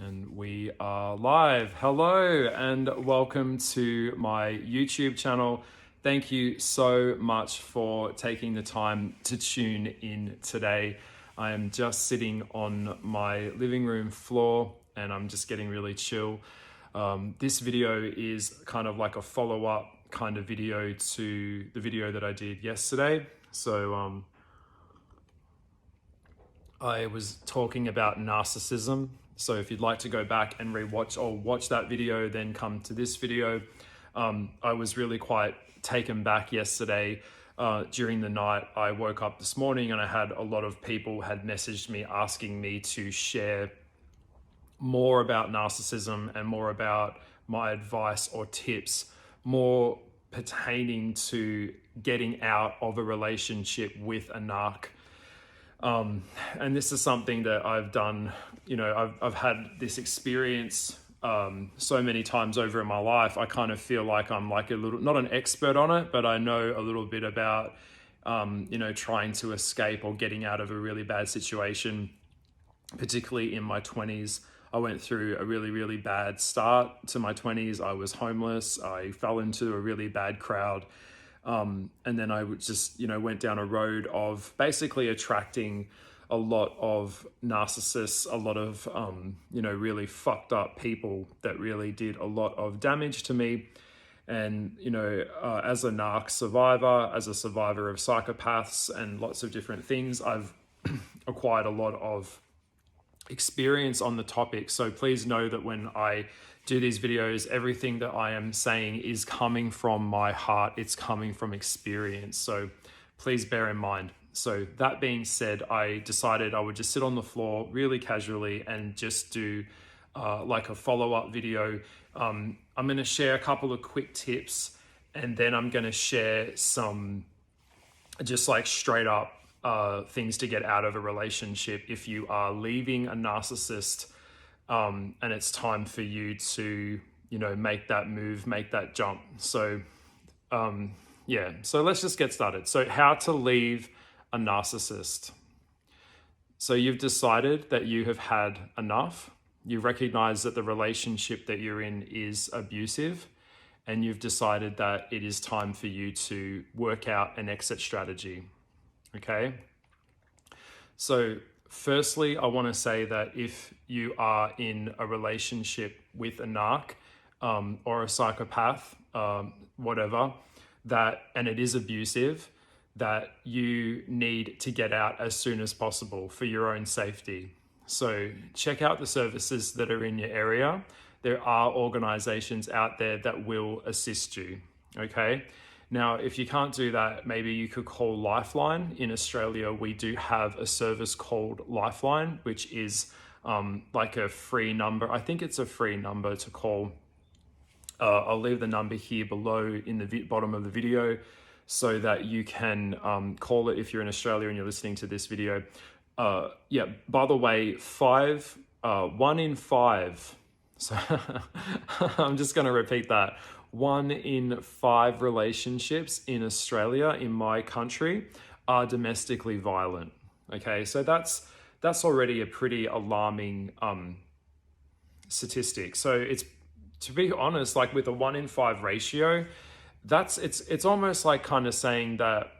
And we are live. Hello and welcome to my YouTube channel. Thank you so much for taking the time to tune in today. I am just sitting on my living room floor and I'm just getting really chill. This video is kind of like a follow-up kind of video to the video that I did yesterday. So I was talking about narcissism. So if you'd like to go back and rewatch or watch that video, then come to this video. I was really quite taken back yesterday. During the night, I woke up this morning and I had a lot of people had messaged me asking me to share more about narcissism and more about my advice or tips, more pertaining to getting out of a relationship with a narc. And this is something that I've done, I've had this experience so many times over in my life. I kind of feel like I'm like a little, not an expert on it, but I know a little bit about, trying to escape or getting out of a really bad situation, particularly in my 20s. I went through a really, really bad start to my 20s. I was homeless. I fell into a really bad crowd. And then I would just, went down a road of basically attracting a lot of narcissists, a lot of, really fucked up people that really did a lot of damage to me. And, as a narc survivor, as a survivor of psychopaths and lots of different things, I've acquired a lot of experience on the topic. So please know that when I do these videos, everything that I am saying is coming from my heart. It's coming from experience. So please bear in mind. So that being said, I decided I would just sit on the floor really casually and just do like a follow-up video. I'm going to share a couple of quick tips and then I'm going to share some just like straight up things to get out of a relationship if you are leaving a narcissist. And it's time for you to, make that move, make that jump. So, so let's just get started. So how to leave a narcissist. So you've decided that you have had enough. You recognize that the relationship that you're in is abusive, and you've decided that it is time for you to work out an exit strategy. Okay. So firstly, I want to say that if you are in a relationship with a narc or a psychopath, whatever, and it is abusive, that you need to get out as soon as possible for your own safety. So check out the services that are in your area. There are organizations out there that will assist you, okay? Now, if you can't do that, maybe you could call Lifeline. In Australia, we do have a service called Lifeline, which is like a free number. I think it's a free number to call. I'll leave the number here below in the bottom of the video so that you can call it if you're in Australia and you're listening to this video. By the way, 1 in 5. So I'm just going to repeat that. 1 in 5 relationships in Australia, in my country, are domestically violent. Okay, so that's already a pretty alarming statistic. So it's, to be honest, like with a 1 in 5 ratio, it's almost like kind of saying that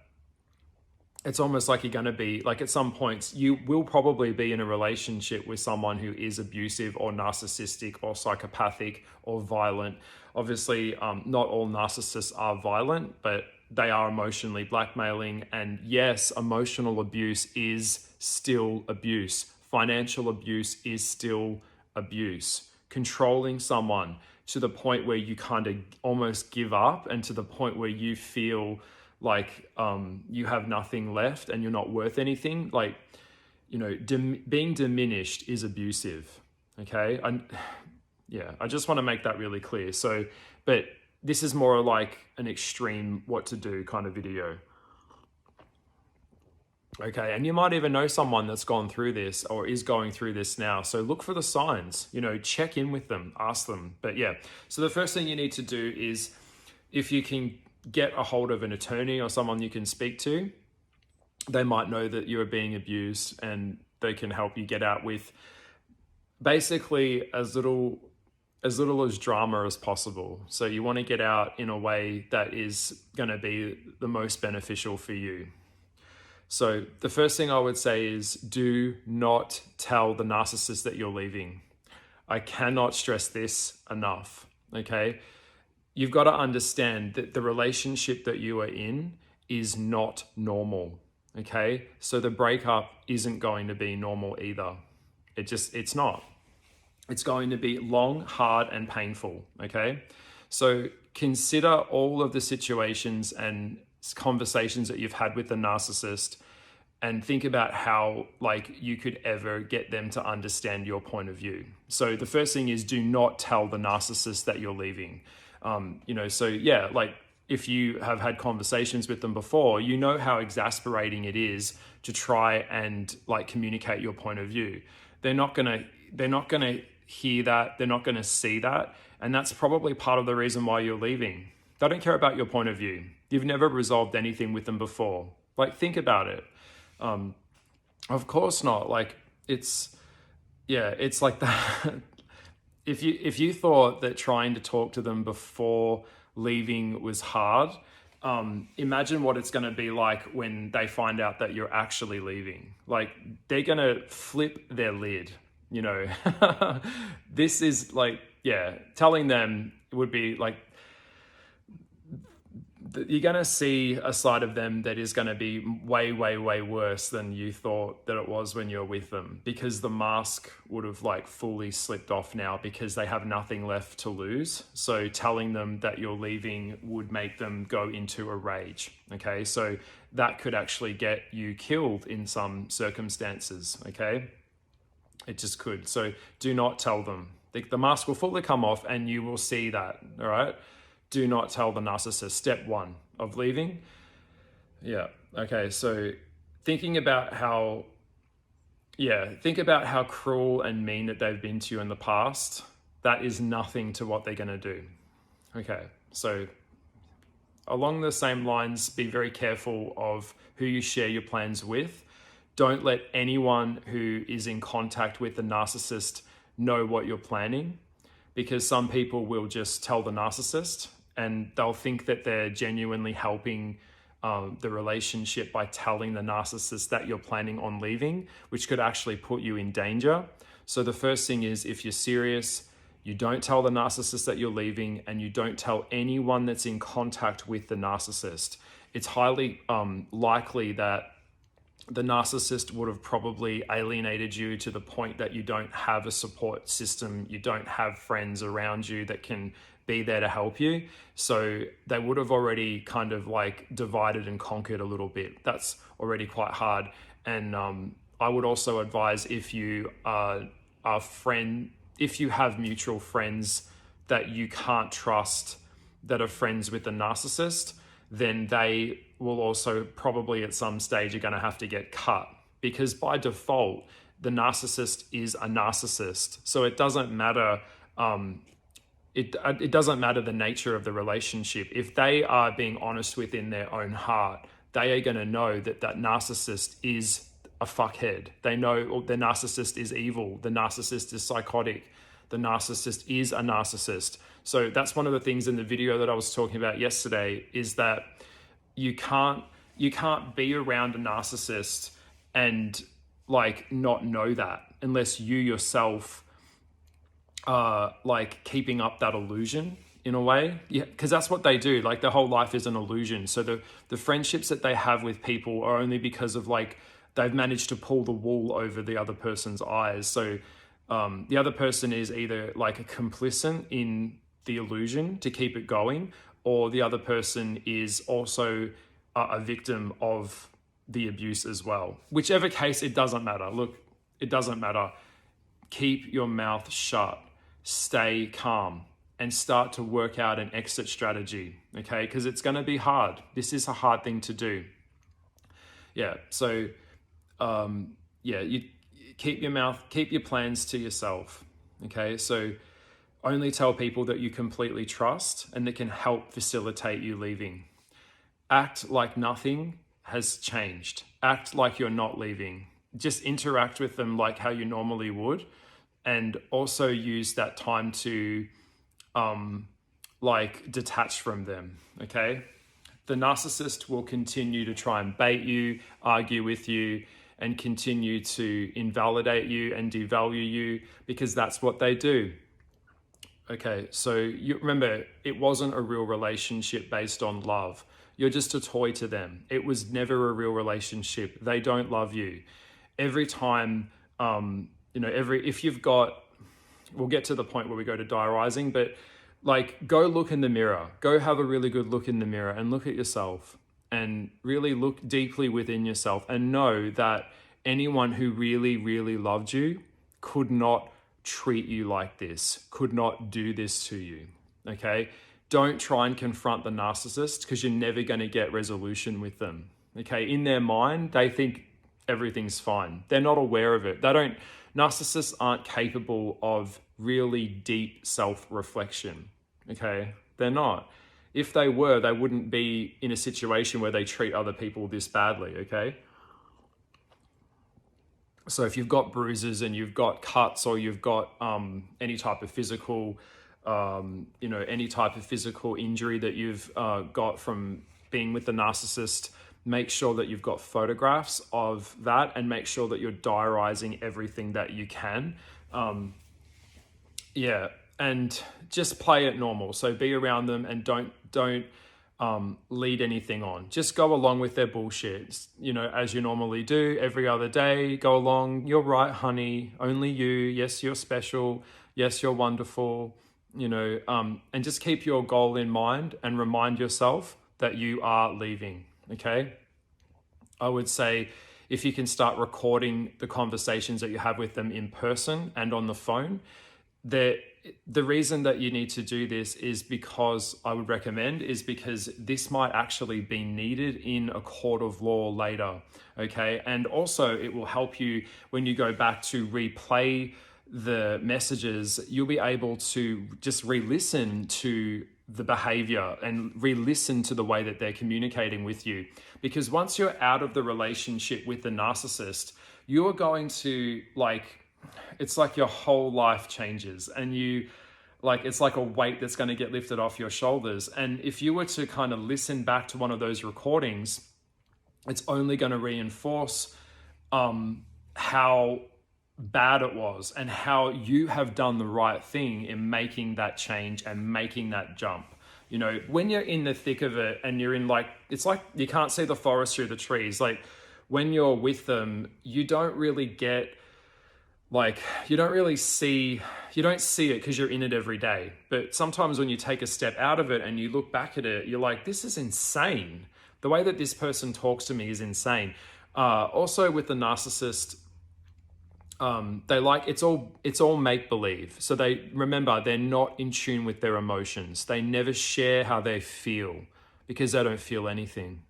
it's almost like you're going to be like at some points you will probably be in a relationship with someone who is abusive or narcissistic or psychopathic or violent. Obviously, not all narcissists are violent, but they are emotionally blackmailing. And yes, emotional abuse is still abuse. Financial abuse is still abuse. Controlling someone to the point where you kind of almost give up and to the point where you feel like you have nothing left and you're not worth anything. Like, being diminished is abusive. Okay. I just want to make that really clear. So, but this is more like an extreme what to do kind of video. Okay. And you might even know someone that's gone through this or is going through this now. So look for the signs, check in with them, ask them. But yeah, so the first thing you need to do is, if you can get a hold of an attorney or someone you can speak to, they might know that you are being abused and they can help you get out with basically as little as drama as possible. So you want to get out in a way that is going to be the most beneficial for you. So the first thing I would say is do not tell the narcissist that you're leaving. I cannot stress this enough, okay? You've got to understand that the relationship that you are in is not normal, okay? So the breakup isn't going to be normal either. It's not. It's going to be long, hard, and painful, okay? So consider all of the situations and conversations that you've had with the narcissist and think about how you could ever get them to understand your point of view. So the first thing is do not tell the narcissist that you're leaving. If you have had conversations with them before, you know how exasperating it is to try and communicate your point of view. They're not gonna hear that, they're not gonna see that, and that's probably part of the reason why you're leaving. They don't care about your point of view. You've never resolved anything with them before. Think about it. Of course not. It's like that. If you thought that trying to talk to them before leaving was hard, imagine what it's going to be like when they find out that you're actually leaving. They're going to flip their lid, This is telling them would be you're going to see a side of them that is going to be way, way, way worse than you thought that it was when you're with them, because the mask would have fully slipped off now because they have nothing left to lose. So telling them that you're leaving would make them go into a rage. Okay. So that could actually get you killed in some circumstances. Okay. It just could. So do not tell them. The mask will fully come off and you will see that. All right. Do not tell the narcissist. Step one of leaving. Yeah. Okay. So think about how cruel and mean that they've been to you in the past. That is nothing to what they're going to do. Okay. So along the same lines, be very careful of who you share your plans with. Don't let anyone who is in contact with the narcissist know what you're planning, because some people will just tell the narcissist and they'll think that they're genuinely helping the relationship by telling the narcissist that you're planning on leaving, which could actually put you in danger. So the first thing is, if you're serious, you don't tell the narcissist that you're leaving, and you don't tell anyone that's in contact with the narcissist. It's highly likely that the narcissist would have probably alienated you to the point that you don't have a support system, you don't have friends around you that can be there to help you. So they would have already kind of divided and conquered a little bit. That's already quite hard. And I would also advise, if you have mutual friends that you can't trust that are friends with the narcissist, then they will also probably at some stage are going to have to get cut, because by default, the narcissist is a narcissist. So it doesn't matter. It doesn't matter the nature of the relationship. If they are being honest within their own heart, they are going to know that narcissist is a fuckhead. They know the narcissist is evil. The narcissist is psychotic. The narcissist is a narcissist. So that's one of the things in the video that I was talking about yesterday, is that you can't be around a narcissist and not know that, unless you yourself keeping up that illusion in a way. Yeah, because that's what they do. Their whole life is an illusion. So the friendships that they have with people are only because of they've managed to pull the wool over the other person's eyes. So the other person is either a complicit in the illusion to keep it going, or the other person is also a victim of the abuse as well. Whichever case, it doesn't matter. Look, it doesn't matter. Keep your mouth shut. Stay calm and start to work out an exit strategy, okay? Because it's going to be hard. This is a hard thing to do. Yeah, so you keep your plans to yourself, okay? So only tell people that you completely trust and that can help facilitate you leaving. Act like nothing has changed. Act like you're not leaving. Just interact with them like how you normally would. and also use that time to like detach from them, okay? The narcissist will continue to try and bait you, argue with you, and continue to invalidate you and devalue you, because that's what they do. Okay, so you remember, it wasn't a real relationship based on love. You're just a toy to them. It was never a real relationship. They don't love you. Every time, if you've got, we'll get to the point where we go to diarising, but like, go look in the mirror. Go have a really good look in the mirror and look at yourself and really look deeply within yourself and know that anyone who really, really loved you could not treat you like this, could not do this to you, okay? Don't try and confront the narcissist, because you're never going to get resolution with them, okay? In their mind, they think everything's fine. They're not aware of it. Narcissists aren't capable of really deep self-reflection, okay? They're not. If they were, they wouldn't be in a situation where they treat other people this badly, okay? So if you've got bruises and you've got cuts, or you've got any type of physical, any type of physical injury that you've got from being with the narcissist, make sure that you've got photographs of that, and make sure that you're diarising everything that you can. And just play it normal. So be around them and don't lead anything on. Just go along with their bullshit, as you normally do every other day. Go along. You're right, honey. Only you. Yes, you're special. Yes, you're wonderful. And just keep your goal in mind and remind yourself that you are leaving. Okay. I would say, if you can start recording the conversations that you have with them in person and on the phone, the reason that you need to do this is because this might actually be needed in a court of law later, okay? And also, it will help you when you go back to replay the messages. You'll be able to just re-listen to the behavior and re-listen to the way that they're communicating with you. Because once you're out of the relationship with the narcissist, you are going to it's like your whole life changes, and it's like a weight that's going to get lifted off your shoulders. And if you were to kind of listen back to one of those recordings, it's only going to reinforce how bad it was and how you have done the right thing in making that change and making that jump. When you're in the thick of it and you're in it's like you can't see the forest through the trees. Like, when you're with them, you don't really get you don't see it because you're in it every day. But sometimes when you take a step out of it and you look back at it, you're like, this is insane. The way that this person talks to me is insane. Also with the narcissist, it's all make-believe. So they're not in tune with their emotions. They never share how they feel because they don't feel anything.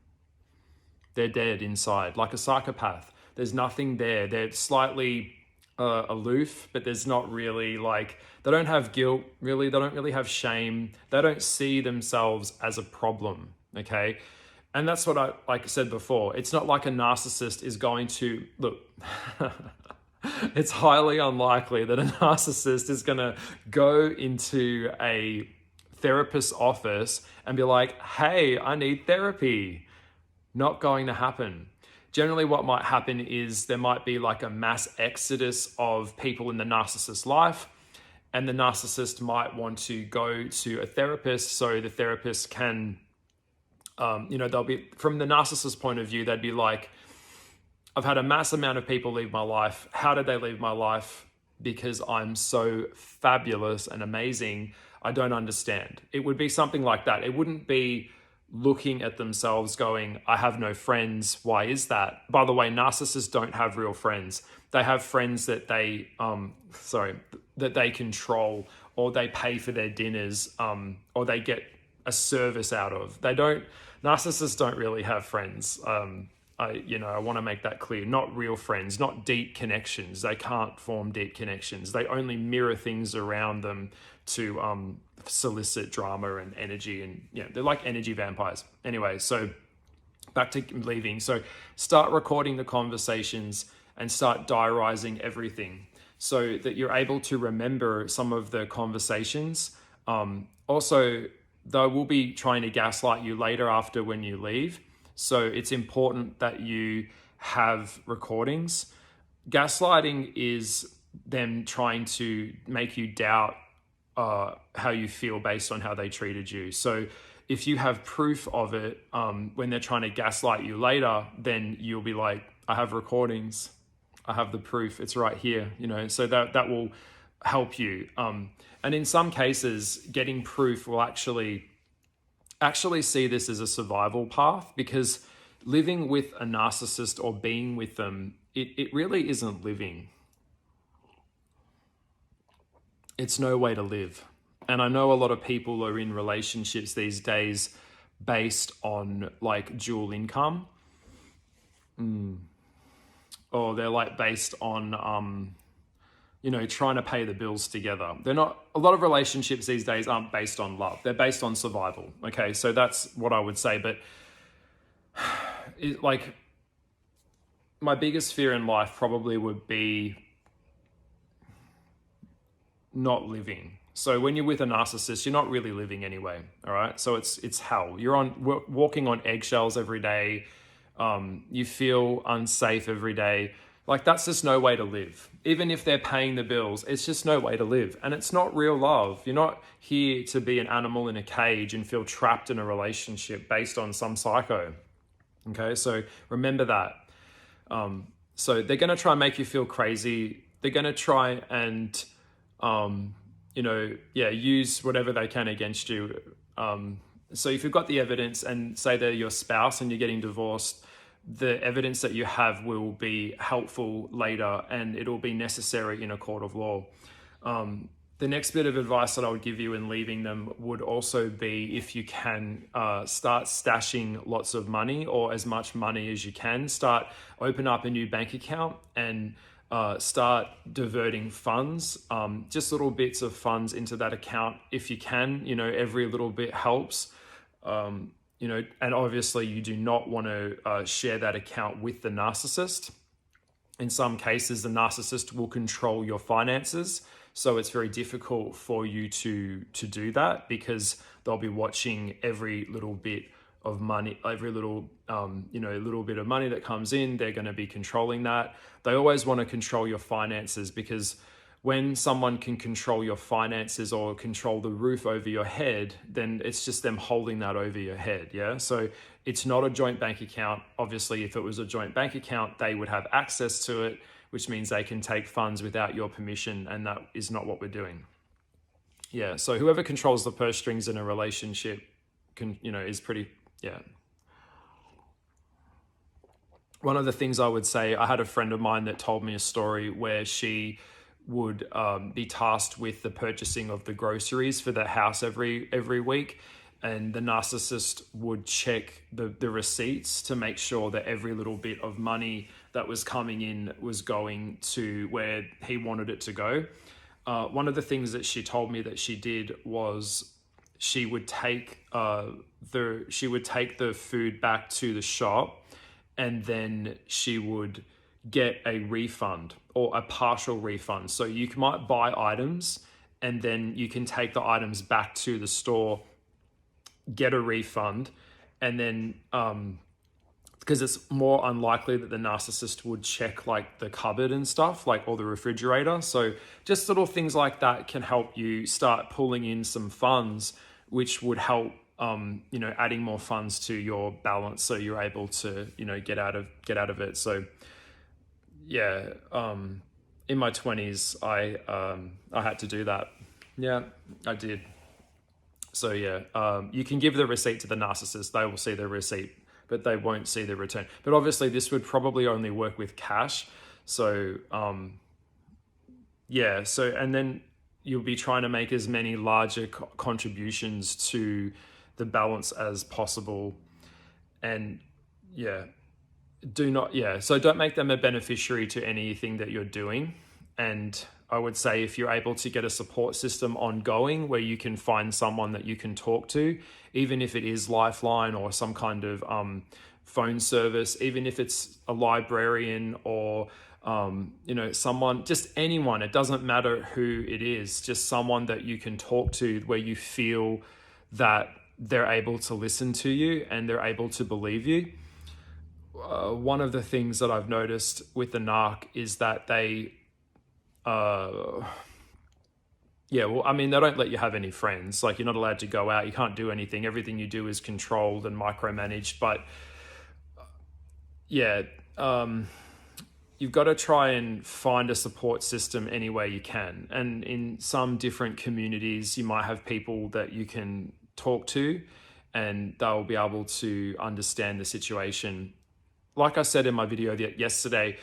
They're dead inside, like a psychopath. There's nothing there. They're slightly aloof, but there's not really they don't have guilt, really. They don't really have shame. They don't see themselves as a problem, okay? And that's what I said before. It's not like a narcissist is going to, look, it's highly unlikely that a narcissist is going to go into a therapist's office and be like, hey, I need therapy. Not going to happen. Generally, what might happen is there might be a mass exodus of people in the narcissist's life, and the narcissist might want to go to a therapist so the therapist can, they'll be, from the narcissist's point of view, they'd be like, I've had a mass amount of people leave my life. How did they leave my life? Because I'm so fabulous and amazing. I don't understand. It would be something like that. It wouldn't be looking at themselves going, I have no friends. Why is that? By the way, narcissists don't have real friends. They have friends that they control, or they pay for their dinners, or they get a service out of. Narcissists don't really have friends. I want to make that clear. Not real friends, not deep connections. They can't form deep connections. They only mirror things around them to solicit drama and energy, and they're like energy vampires. Anyway, so back to leaving. So start recording the conversations and start diarising everything. so that you're able to remember some of the conversations. Also, they will be trying to gaslight you later after when you leave. So it's important that you have recordings. Gaslighting is them trying to make you doubt how you feel based on how they treated you. So if you have proof of it, when they're trying to gaslight you later, then you'll be like, I have recordings, I have the proof, it's right here, so that will help you. And in some cases, getting proof will actually see this as a survival path, because living with a narcissist or being with them, it really isn't living. It's no way to live. And I know a lot of people are in relationships these days based on like dual income. Or they're like based on, trying to pay the bills together. They're not, a lot of relationships these days aren't based on love. They're based on survival. Okay, so that's what I would say. But like, my biggest fear in life probably would be not living. So when you're with a narcissist, you're not really living anyway. All right. So it's hell. You're walking on eggshells every day. You feel unsafe every day. Like, that's just no way to live. Even if they're paying the bills, it's just no way to live. And it's not real love. You're not here to be an animal in a cage and feel trapped in a relationship based on some psycho. Okay. So remember that. So they're going to try and make you feel crazy. They're going to try and, use whatever they can against you. So if you've got the evidence and say they're your spouse and you're getting divorced, the evidence that you have will be helpful later, and it'll be necessary in a court of law. The next bit of advice that I would give you in leaving them would also be, if you can, start stashing lots of money, or as much money as you can. Open up a new bank account and start diverting funds, just little bits of funds into that account if you can. Every little bit helps. And obviously you do not want to share that account with the narcissist. In some cases, the narcissist will control your finances. So it's very difficult for you to do that, because they'll be watching every little bit of money, every little, little bit of money that comes in. They're going to be controlling that. They always want to control your finances, because when someone can control your finances or control the roof over your head, then it's just them holding that over your head. Yeah. So it's not a joint bank account. Obviously, if it was a joint bank account, they would have access to it, which means they can take funds without your permission. And that is not what we're doing. Yeah. So whoever controls the purse strings in a relationship is pretty, yeah. One of the things I would say, I had a friend of mine that told me a story where she would be tasked with the purchasing of the groceries for the house every week, and the narcissist would check the receipts to make sure that every little bit of money that was coming in was going to where he wanted it to go. One of the things that she told me that she did was she would take the food back to the shop, and then she would get a refund or a partial refund. So you might buy items and then you can take the items back to the store, get a refund, and then because it's more unlikely that the narcissist would check like the cupboard and stuff, like, or the refrigerator. So just little things like that can help you start pulling in some funds, which would help adding more funds to your balance, so you're able to get out of it. So yeah, in my 20s, I had to do that. Yeah, I did. So yeah, you can give the receipt to the narcissist. They will see the receipt, but they won't see the return. But obviously this would probably only work with cash. So yeah, so, and then you'll be trying to make as many larger contributions to the balance as possible. And yeah, so don't make them a beneficiary to anything that you're doing. And I would say, if you're able to get a support system ongoing where you can find someone that you can talk to, even if it is Lifeline or some kind of phone service, even if it's a librarian or someone, just anyone, it doesn't matter who it is, just someone that you can talk to where you feel that they're able to listen to you and they're able to believe you. One of the things that I've noticed with the narc is that they, they don't let you have any friends. Like, you're not allowed to go out. You can't do anything. Everything you do is controlled and micromanaged. But you've got to try and find a support system any way you can. And in some different communities, you might have people that you can talk to and they'll be able to understand the situation. Like I said in my video yesterday,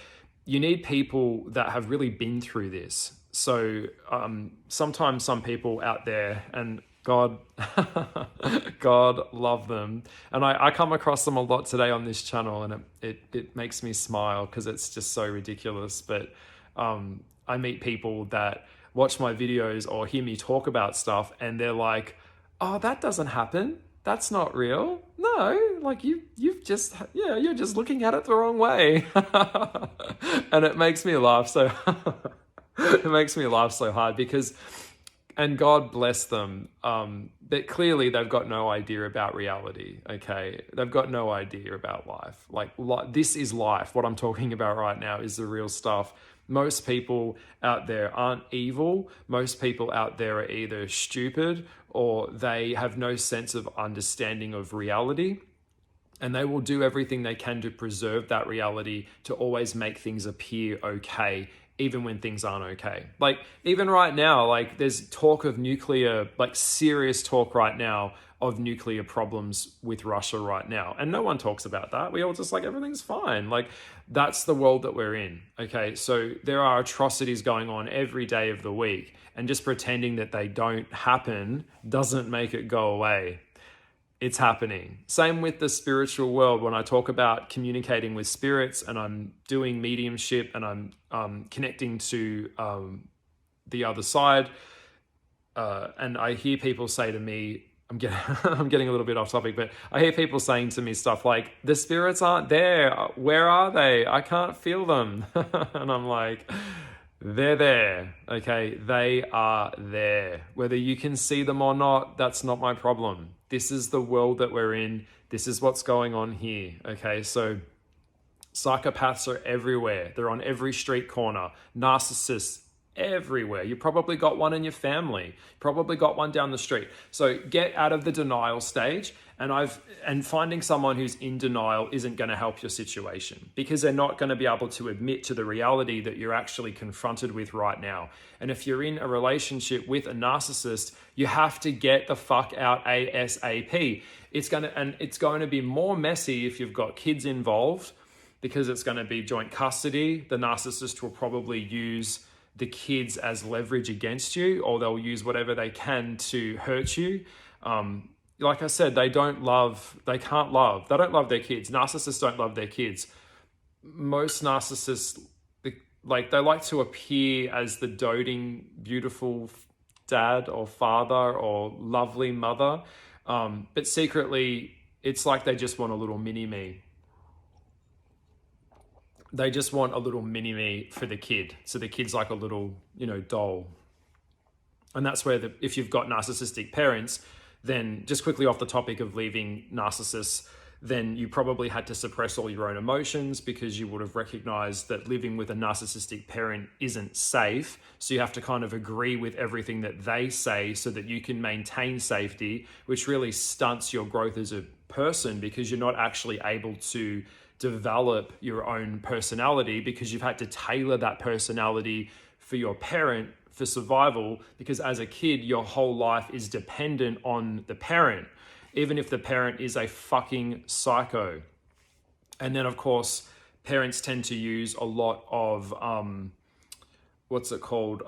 you need people that have really been through this. So sometimes some people out there, and God love them. And I come across them a lot today on this channel, and it makes me smile because it's just so ridiculous. But I meet people that watch my videos or hear me talk about stuff and they're like, oh, that doesn't happen. That's not real. No, like you're just looking at it the wrong way. And it makes me laugh so it makes me laugh so hard because, and God bless them, but clearly they've got no idea about reality, okay? They've got no idea about life. Like this is life. What I'm talking about right now is the real stuff. Most people out there aren't evil. Most people out there are either stupid or they have no sense of understanding of reality. And they will do everything they can to preserve that reality, to always make things appear okay, even when things aren't okay. Like even right now, like there's talk of nuclear, like serious talk right now of nuclear problems with Russia right now. And no one talks about that. We all just like, everything's fine. Like that's the world that we're in. Okay. So there are atrocities going on every day of the week, and just pretending that they don't happen doesn't make it go away. It's happening. Same with the spiritual world. When I talk about communicating with spirits and I'm doing mediumship and I'm connecting to the other side, and I hear people say to me, I'm getting a little bit off topic, but I hear people saying to me stuff like, the spirits aren't there. Where are they? I can't feel them. And I'm like, they're there. Okay. They are there. Whether you can see them or not, that's not my problem. This is the world that we're in. This is what's going on here. Okay. So psychopaths are everywhere. They're on every street corner. Narcissists everywhere. You probably got one in your family, probably got one down the street. So get out of the denial stage, and finding someone who's in denial isn't going to help your situation, because they're not going to be able to admit to the reality that you're actually confronted with right now. And if you're in a relationship with a narcissist, you have to get the fuck out ASAP. It's going to be more messy if you've got kids involved, because it's going to be joint custody. The narcissist will probably use the kids as leverage against you, or they'll use whatever they can to hurt you. Like I said, they can't love. They don't love their kids. Narcissists don't love their kids. Most narcissists, they like to appear as the doting, beautiful dad or father or lovely mother. But secretly, it's like they just want a little mini-me. They just want a little mini-me for the kid. So the kid's like a little, doll. And that's where if you've got narcissistic parents, then just quickly off the topic of leaving narcissists, then you probably had to suppress all your own emotions, because you would have recognized that living with a narcissistic parent isn't safe. So you have to kind of agree with everything that they say so that you can maintain safety, which really stunts your growth as a person, because you're not actually able to develop your own personality, because you've had to tailor that personality for your parent for survival, because as a kid, your whole life is dependent on the parent, even if the parent is a fucking psycho. And then of course, parents tend to use a lot of,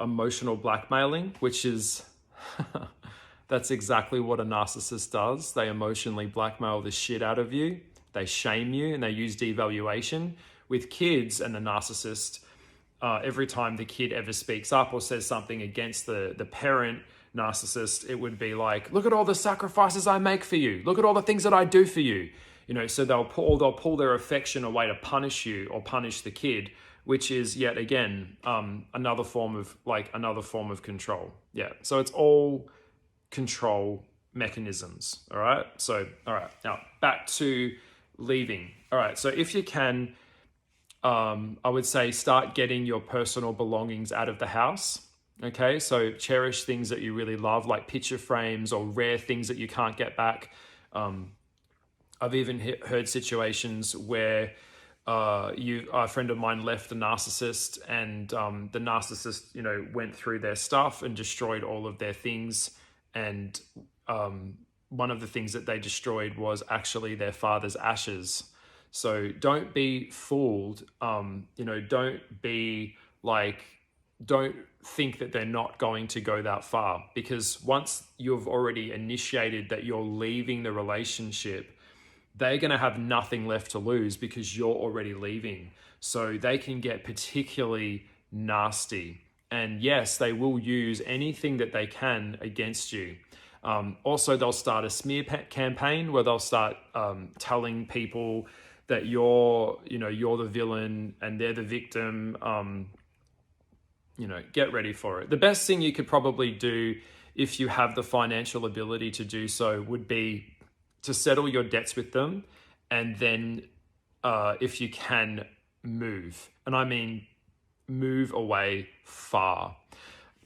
emotional blackmailing, which is, that's exactly what a narcissist does. They emotionally blackmail the shit out of you. They shame you, and they use devaluation. With kids and the narcissist, every time the kid ever speaks up or says something against the parent narcissist, it would be like, look at all the sacrifices I make for you. Look at all the things that I do for you. So they'll pull their affection away to punish you or punish the kid, which is yet again another form of control. Yeah, so it's all control mechanisms. All right, so all right, now back to leaving. All right, so if you can, I would say start getting your personal belongings out of the house. Okay, so cherish things that you really love, like picture frames or rare things that you can't get back. I've even heard situations where a friend of mine left a narcissist, and the narcissist, went through their stuff and destroyed all of their things. And one of the things that they destroyed was actually their father's ashes. So don't be fooled. Don't think that they're not going to go that far, because once you've already initiated that you're leaving the relationship, they're going to have nothing left to lose because you're already leaving. So they can get particularly nasty. And yes, they will use anything that they can against you. Also, they'll start a smear campaign where they'll start telling people that you're the villain and they're the victim. Get ready for it. The best thing you could probably do, if you have the financial ability to do so, would be to settle your debts with them, and then if you can, move. And I mean move away far.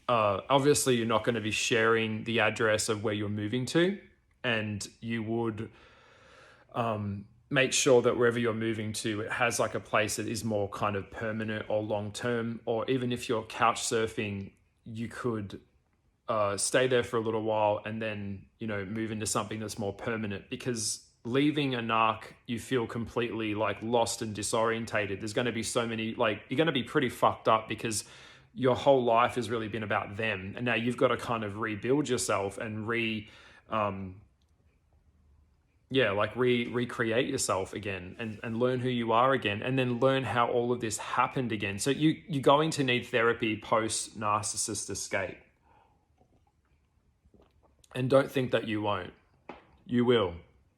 Obviously, you're not going to be sharing the address of where you're moving to, and you would make sure that wherever you're moving to, it has like a place that is more kind of permanent or long term. Or even if you're couch surfing, you could stay there for a little while and then move into something that's more permanent, because leaving a narc, you feel completely like lost and disorientated. There's going to be so many, you're going to be pretty fucked up because your whole life has really been about them, and now you've got to kind of rebuild yourself and recreate yourself again, and learn who you are again, and then learn how all of this happened again. So you're going to need therapy post narcissist escape. And don't think that you won't. You will.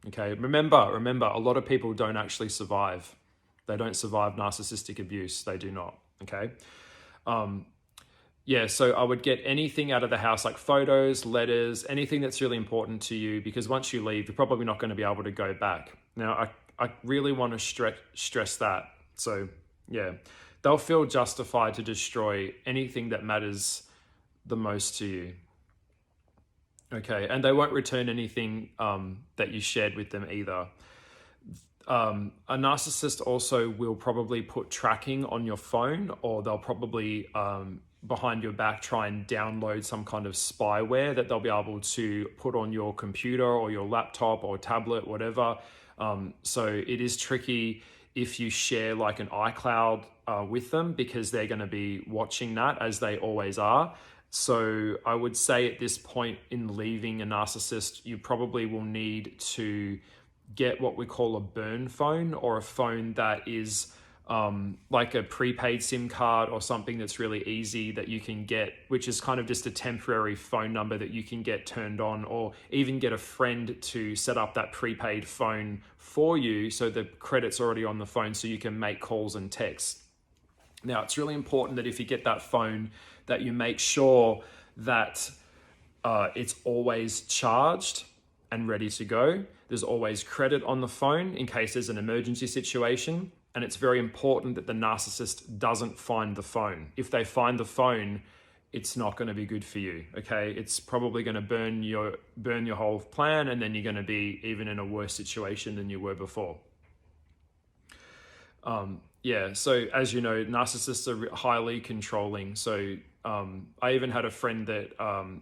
Okay. Remember, a lot of people don't actually survive. They don't survive narcissistic abuse. They do not. Okay. So I would get anything out of the house, like photos, letters, anything that's really important to you, because once you leave, you're probably not going to be able to go back. Now, I really want to stress that. So yeah, they'll feel justified to destroy anything that matters the most to you. Okay, and they won't return anything that you shared with them either. A narcissist also will probably put tracking on your phone, or they'll probably behind your back try and download some kind of spyware that they'll be able to put on your computer or your laptop or tablet, whatever. So it is tricky if you share like an iCloud with them, because they're going to be watching that, as they always are. So I would say at this point in leaving a narcissist, you probably will need to get what we call a burn phone, or a phone that is like a prepaid SIM card or something that's really easy that you can get, which is kind of just a temporary phone number that you can get turned on, or even get a friend to set up that prepaid phone for you so the credit's already on the phone so you can make calls and texts. Now, it's really important that if you get that phone, that you make sure that it's always charged and ready to go. There's always credit on the phone in case there's an emergency situation. And it's very important that the narcissist doesn't find the phone. If they find the phone, it's not going to be good for you. Okay, it's probably going to burn your whole plan, and then you're going to be even in a worse situation than you were before. So as you know, narcissists are highly controlling. So I even had a friend that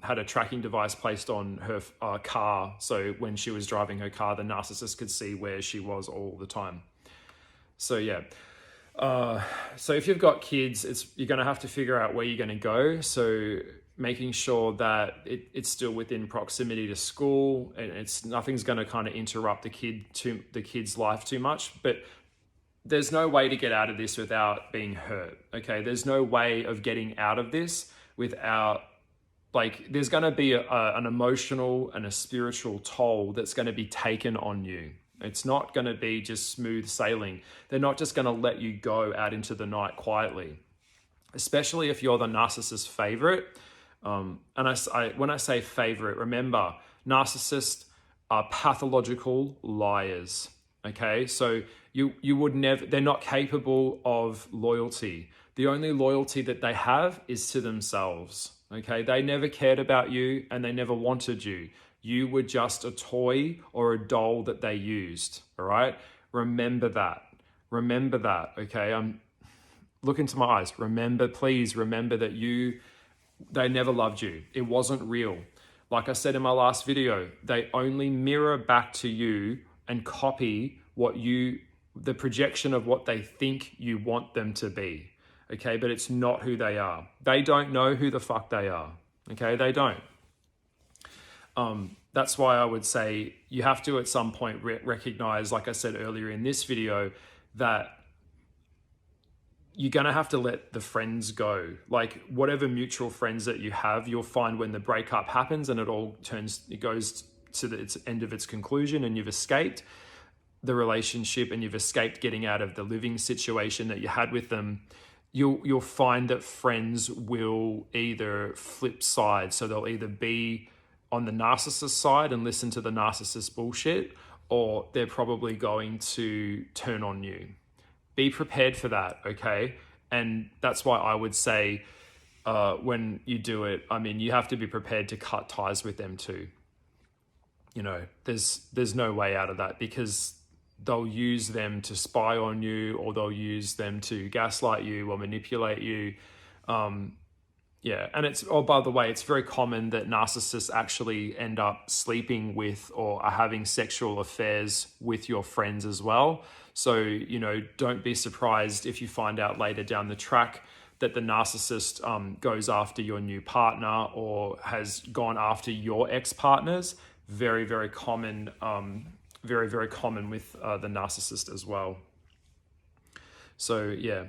had a tracking device placed on her car. So when she was driving her car, the narcissist could see where she was all the time. So yeah. So if you've got kids, you're going to have to figure out where you're going to go. So making sure that it's still within proximity to school, and nothing's going to kind of interrupt the kid's life too much. But there's no way to get out of this without being hurt. Okay, there's no way of getting out of this without, there's going to be an emotional and a spiritual toll that's going to be taken on you. It's not going to be just smooth sailing. They're not just going to let you go out into the night quietly, especially if you're the narcissist's favorite. When I say favorite, remember, narcissists are pathological liars. Okay, so you would never, they're not capable of loyalty. The only loyalty that they have is to themselves. Okay, they never cared about you and they never wanted you. You were just a toy or a doll that they used. All right, remember that. Remember that. Okay, look into my eyes. Please remember that they never loved you. It wasn't real. Like I said in my last video, they only mirror back to you and copy the projection of what they think you want them to be. Okay, but it's not who they are. They don't know who the fuck they are. Okay, they don't. That's why I would say you have to at some point recognize, like I said earlier in this video, that you're going to have to let the friends go. Like whatever mutual friends that you have, you'll find when the breakup happens and it goes to its end of its conclusion and you've escaped the relationship and you've escaped getting out of the living situation that you had with them, you'll find that friends will either flip sides. So they'll either be on the narcissist side and listen to the narcissist bullshit, or they're probably going to turn on you. Be prepared for that, okay? And that's why I would say when you do it, I mean, you have to be prepared to cut ties with them too. You know, there's no way out of that, because they'll use them to spy on you, or they'll use them to gaslight you or manipulate you. Yeah, and by the way, it's very common that narcissists actually end up sleeping with or are having sexual affairs with your friends as well. So, you know, don't be surprised if you find out later down the track that the narcissist goes after your new partner or has gone after your ex-partners. Very, very common, very, very common with the narcissist as well. So, yeah.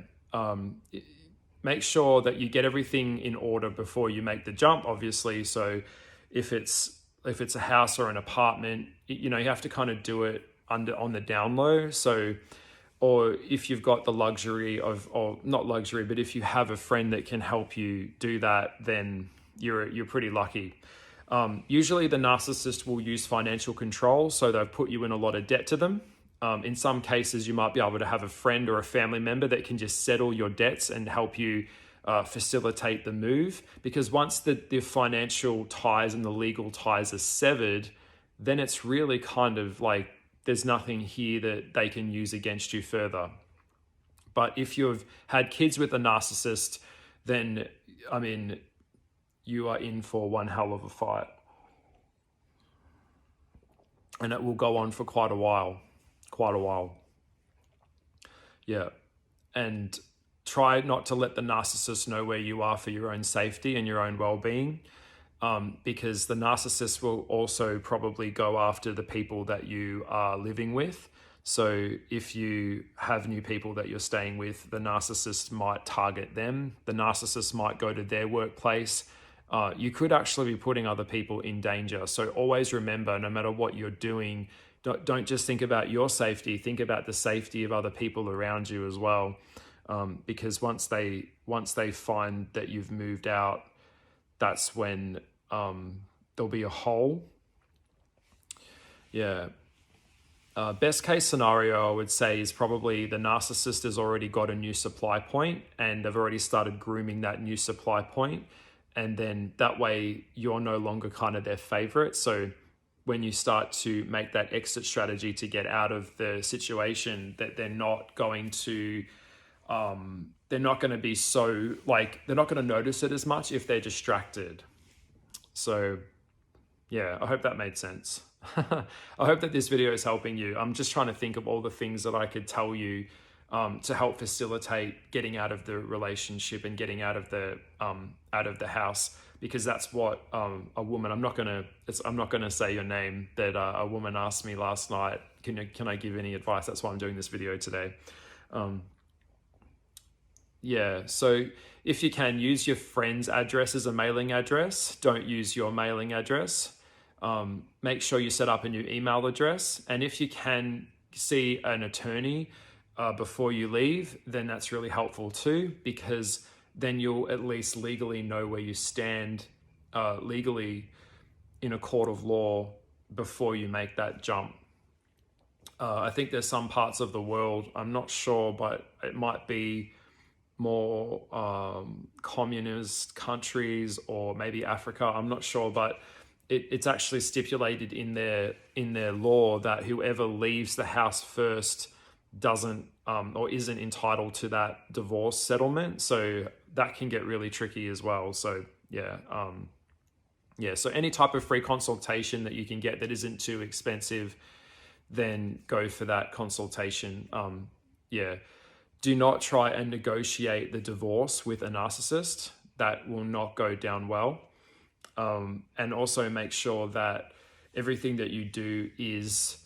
Make sure that you get everything in order before you make the jump, obviously. So if it's a house or an apartment, you know, you have to kind of do it on the down low. So, or if you've got the luxury or not luxury, but if you have a friend that can help you do that, then you're pretty lucky. Usually the narcissist will use financial control. So they've put you in a lot of debt to them. In some cases, you might be able to have a friend or a family member that can just settle your debts and help you facilitate the move. Because once the financial ties and the legal ties are severed, then it's really kind of like there's nothing here that they can use against you further. But if you've had kids with a narcissist, then, I mean, you are in for one hell of a fight. And it will go on for quite a while. Yeah. And try not to let the narcissist know where you are for your own safety and your own well-being, because the narcissist will also probably go after the people that you are living with. So if you have new people that you're staying with, the narcissist might target them. The narcissist might go to their workplace. You could actually be putting other people in danger. So always remember, no matter what you're doing, don't just think about your safety, think about the safety of other people around you as well. Because once they find that you've moved out, that's when there'll be a hole. Yeah. Best case scenario, I would say, is probably the narcissist has already got a new supply point and they've already started grooming that new supply point. And then that way you're no longer kind of their favorite. So when you start to make that exit strategy to get out of the situation, that they're not going to be so, like, they're not going to notice it as much if they're distracted. So yeah, I hope that made sense. I hope that this video is helping you. I'm just trying to think of all the things that I could tell you to help facilitate getting out of the relationship and getting out of the house, because that's what a woman, I'm not gonna say your name, that a woman asked me last night, can I give any advice? That's why I'm doing this video today. Yeah, so if you can, use your friend's address as a mailing address. Don't use your mailing address. make sure you set up a new email address. And if you can see an attorney before you leave, then that's really helpful too, because then you'll at least legally know where you stand legally in a court of law before you make that jump. I think there's some parts of the world, I'm not sure, but it might be more communist countries or maybe Africa, I'm not sure, but it's actually stipulated in their law that whoever leaves the house first doesn't or isn't entitled to that divorce settlement. So that can get really tricky as well. So so any type of free consultation that you can get that isn't too expensive, then go for that consultation. Do not try and negotiate the divorce with a narcissist. That will not go down well. And also make sure that everything that you do is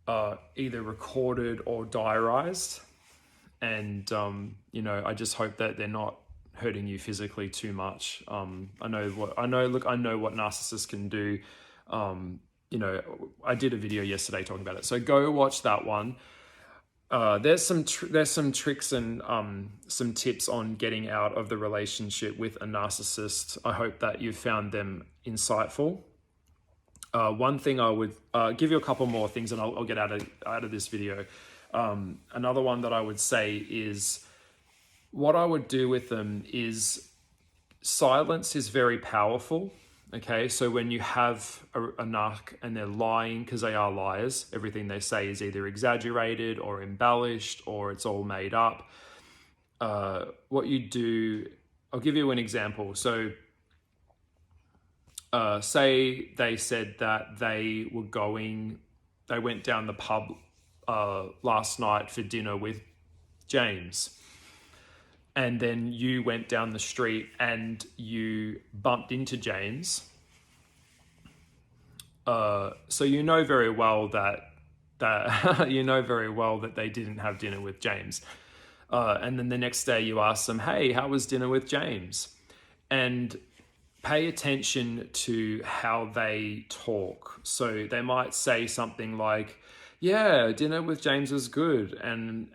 either recorded or diarized. And, I just hope that they're not hurting you physically too much. I know what narcissists can do. I did a video yesterday talking about it. So go watch that one. There's some tricks and some tips on getting out of the relationship with a narcissist. I hope that you found them insightful. One thing I would give you a couple more things, and I'll get out of this video. Another one that I would say is what I would do with them is silence is very powerful. Okay, so when you have a narc and they're lying, because they are liars, everything they say is either exaggerated or embellished or it's all made up. What you do, I'll give you an example. So say they said that they went down the pub last night for dinner with James. And then you went down the street and you bumped into James. So you know very well that they didn't have dinner with James. And then the next day you ask them, hey, how was dinner with James? And pay attention to how they talk. So they might say something like, yeah, dinner with James was good. And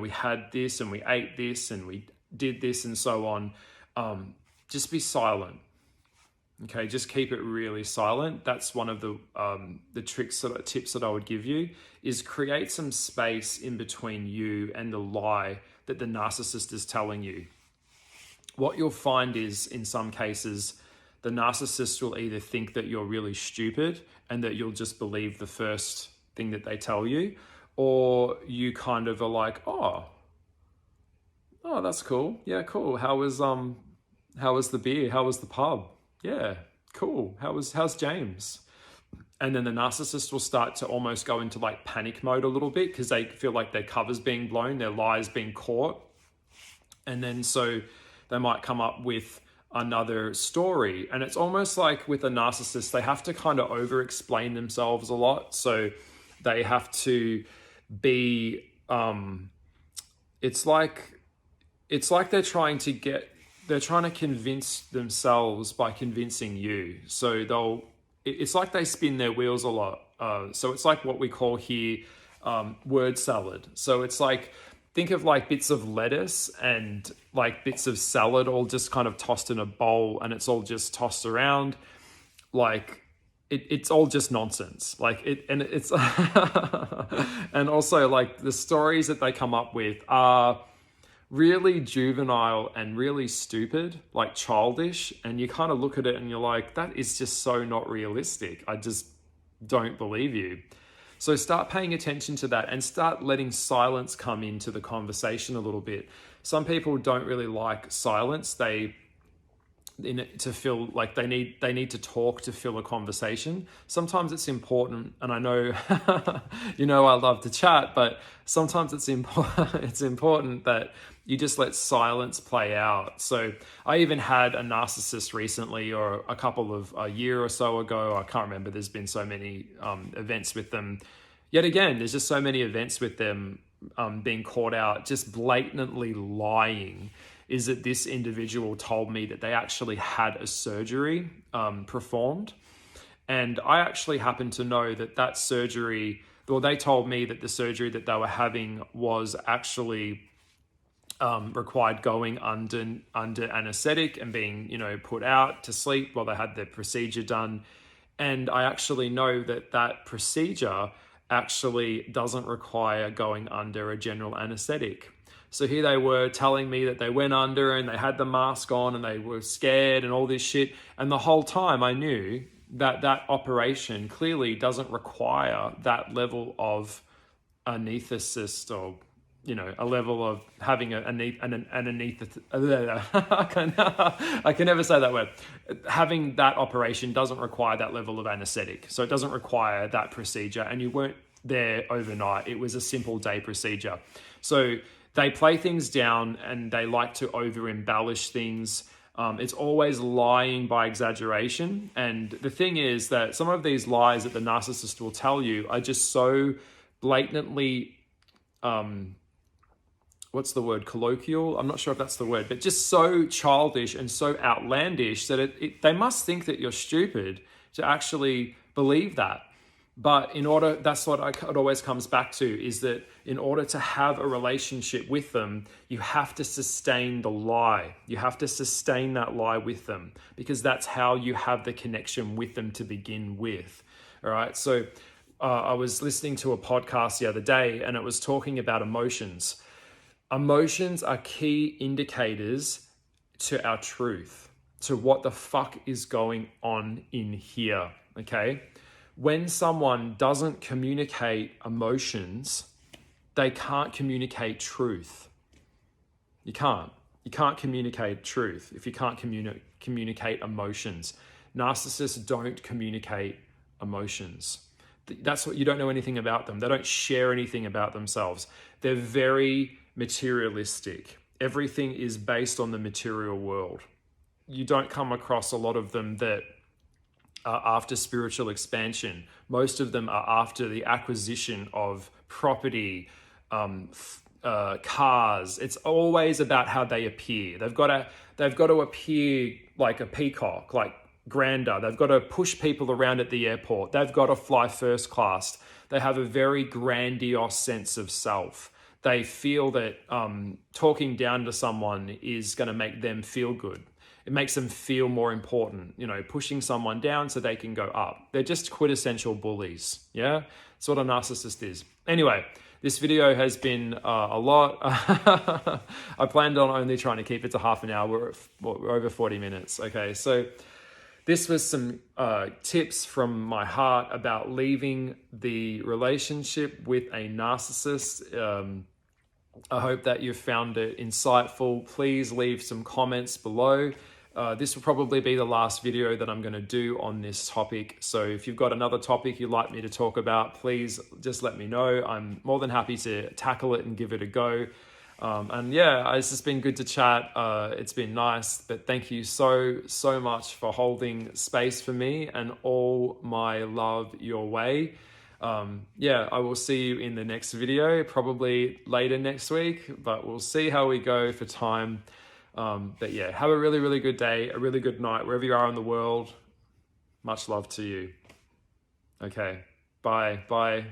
we had this and we ate this and we did this and so on. Just be silent. Okay, just keep it really silent. That's one of the tips that I would give you, is create some space in between you and the lie that the narcissist is telling you. What you'll find is, in some cases, the narcissist will either think that you're really stupid and that you'll just believe the first thing that they tell you, or you kind of are like, oh, that's cool. Yeah, cool. How was the beer? How was the pub? Yeah, cool. How's James? And then the narcissist will start to almost go into like panic mode a little bit because they feel like their cover's being blown, their lies being caught. And then so they might come up with another story. And it's almost like with a narcissist, they have to kind of over-explain themselves a lot. So they have to be, it's like they're trying to convince themselves by convincing you. So it's like they spin their wheels a lot. So it's like what we call here word salad. So it's like, think of like bits of lettuce and like bits of salad all just kind of tossed in a bowl, and it's all just tossed around. Like it's all just nonsense. It's and also like the stories that they come up with are really juvenile and really stupid, like childish. And you kind of look at it and you're like, that is just so not realistic. I just don't believe you. So start paying attention to that and start letting silence come into the conversation a little bit. Some people don't really like silence. To feel like they need to talk to fill a conversation. Sometimes it's important, and I know I love to chat, but sometimes it's important that you just let silence play out. So I even had a narcissist recently, or a year or so ago, I can't remember, there's been so many events with them. Yet again, there's just so many events with them being caught out, just blatantly lying. Is that this individual told me that they actually had a surgery performed, And I actually happen to know that surgery, or they told me that the surgery that they were having was actually required going under anesthetic and being, put out to sleep while they had the procedure done. And I actually know that procedure actually doesn't require going under a general anesthetic. So here they were telling me that they went under and they had the mask on and they were scared and all this shit. And the whole time I knew that operation clearly doesn't require that level of anesthetist, or a level of having an anesthetist. I can never say that word. Having that operation doesn't require that level of anesthetic. So it doesn't require that procedure, and you weren't there overnight. It was a simple day procedure. So they play things down and they like to over embellish things. It's always lying by exaggeration. And the thing is that some of these lies that the narcissist will tell you are just so blatantly, what's the word, colloquial? I'm not sure if that's the word, but just so childish and so outlandish that they must think that you're stupid to actually believe that. But that's what it always comes back to, is that in order to have a relationship with them, you have to sustain the lie. You have to sustain that lie with them, because that's how you have the connection with them to begin with. All right. So I was listening to a podcast the other day, and it was talking about emotions. Emotions are key indicators to our truth, to what the fuck is going on in here. Okay. When someone doesn't communicate emotions, they can't communicate truth. You can't communicate truth if you can't communicate emotions. Narcissists don't communicate emotions. That's what, you don't know anything about them. They don't share anything about themselves. They're very materialistic. Everything is based on the material world. You don't come across a lot of them that after spiritual expansion. Most of them are after the acquisition of property, cars. It's always about how they appear. They've got to appear like a peacock, like grander. They've got to push people around at the airport. They've got to fly first class. They have a very grandiose sense of self. They feel that talking down to someone is going to make them feel good. It makes them feel more important, pushing someone down so they can go up. They're just quintessential bullies. Yeah. That's what a narcissist is. Anyway, this video has been a lot. I planned on only trying to keep it to half an hour. We're over 40 minutes. Okay. So this was some tips from my heart about leaving the relationship with a narcissist. I hope that you found it insightful. Please leave some comments below. This will probably be the last video that I'm going to do on this topic. So if you've got another topic you'd like me to talk about, please just let me know. I'm more than happy to tackle it and give it a go. And yeah, it's just been good to chat. It's been nice, but thank you so much for holding space for me, and all my love your way. Yeah, I will see you in the next video, probably later next week, but we'll see how we go for time. But yeah, have a really, really good day, a really good night, wherever you are in the world. Much love to you. Okay, bye.